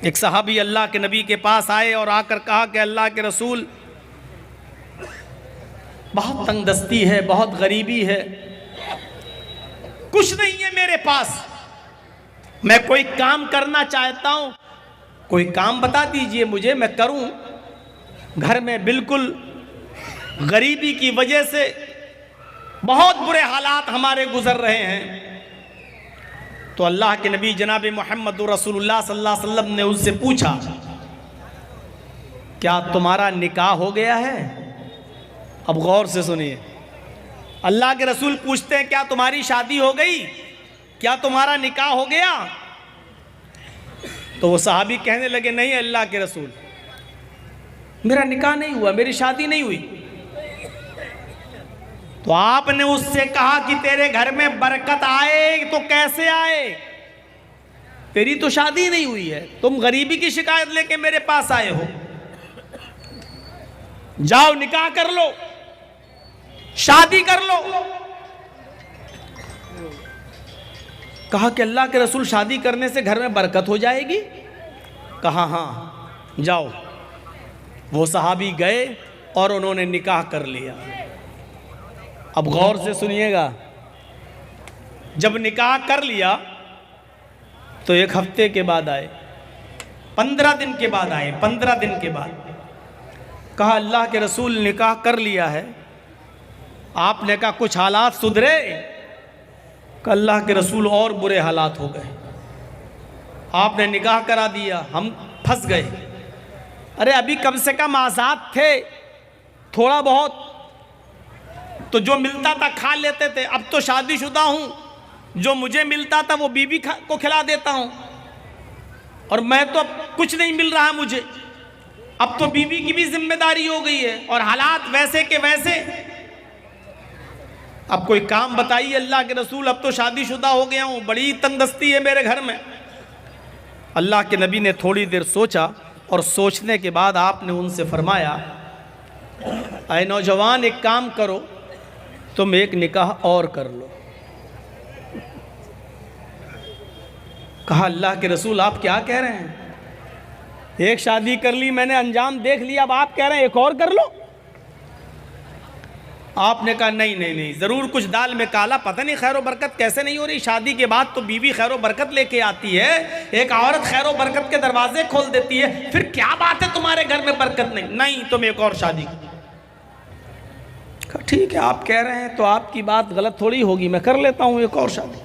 एक सहाबी अल्लाह के नबी के पास आए और आकर कहा कि अल्लाह के रसूल, बहुत तंगदस्ती है, बहुत गरीबी है, कुछ नहीं है मेरे पास, मैं कोई काम करना चाहता हूं, कोई काम बता दीजिए मुझे, मैं करूं। घर में बिल्कुल गरीबी की वजह से बहुत बुरे हालात हमारे गुजर रहे हैं। तो अल्लाह के नबी जनाब मोहम्मद रसूलुल्लाह सल्लल्लाहु अलैहि वसल्लम ने उससे पूछा, क्या तुम्हारा निकाह हो गया है? अब गौर से सुनिए, अल्लाह के रसूल पूछते हैं क्या तुम्हारी शादी हो गई, क्या तुम्हारा निकाह हो गया? तो वो सहाबी कहने लगे, नहीं अल्लाह के रसूल, मेरा निकाह नहीं हुआ, मेरी शादी नहीं हुई। तो आपने उससे कहा कि तेरे घर में बरकत आए तो कैसे आए, तेरी तो शादी नहीं हुई है, तुम गरीबी की शिकायत लेके मेरे पास आए हो, जाओ निकाह कर लो, शादी कर लो। कहा कि अल्लाह के रसूल, शादी करने से घर में बरकत हो जाएगी? कहा हाँ, जाओ। वो सहाबी गए और उन्होंने निकाह कर लिया। अब गौर से सुनिएगा, जब निकाह कर लिया तो 1 हफ्ते के बाद आए, 15 दिन के बाद आए, 15 दिन के बाद कहा अल्लाह के रसूल निकाह कर लिया है, आपने कहा कुछ हालात सुधरे? कहा अल्लाह के रसूल और बुरे हालात हो गए, आपने निकाह करा दिया, हम फंस गए। अरे अभी कम से कम आज़ाद थे, थोड़ा बहुत तो जो मिलता था खा लेते थे, अब तो शादीशुदा हूँ, जो मुझे मिलता था वो बीवी को खिला देता हूँ, और मैं तो अब कुछ नहीं मिल रहा मुझे, अब तो बीवी की भी जिम्मेदारी हो गई है और हालात वैसे के वैसे। अब कोई काम बताइए अल्लाह के रसूल, अब तो शादीशुदा हो गया हूँ, बड़ी तंगदस्ती है मेरे घर में। अल्लाह के नबी ने थोड़ी देर सोचा और सोचने के बाद आपने उनसे फरमाया, ऐ नौजवान, एक काम करो, तुम एक निकाह और कर लो। कहा अल्लाह के रसूल, आप क्या कह रहे हैं? एक शादी कर ली मैंने, अंजाम देख लिया, अब आप कह रहे हैं एक और कर लो? आपने कहा नहीं नहीं नहीं, ज़रूर कुछ दाल में काला, पता नहीं खैर बरकत कैसे नहीं हो रही। शादी के बाद तो बीवी खैर बरकत लेके आती है, एक औरत खैर बरकत के दरवाजे खोल देती है, फिर क्या बात है तुम्हारे घर में बरकत नहीं? नहीं, तुम एक और शादी। ठीक है, आप कह रहे हैं तो आपकी बात गलत थोड़ी होगी, मैं कर लेता हूँ एक और शादी।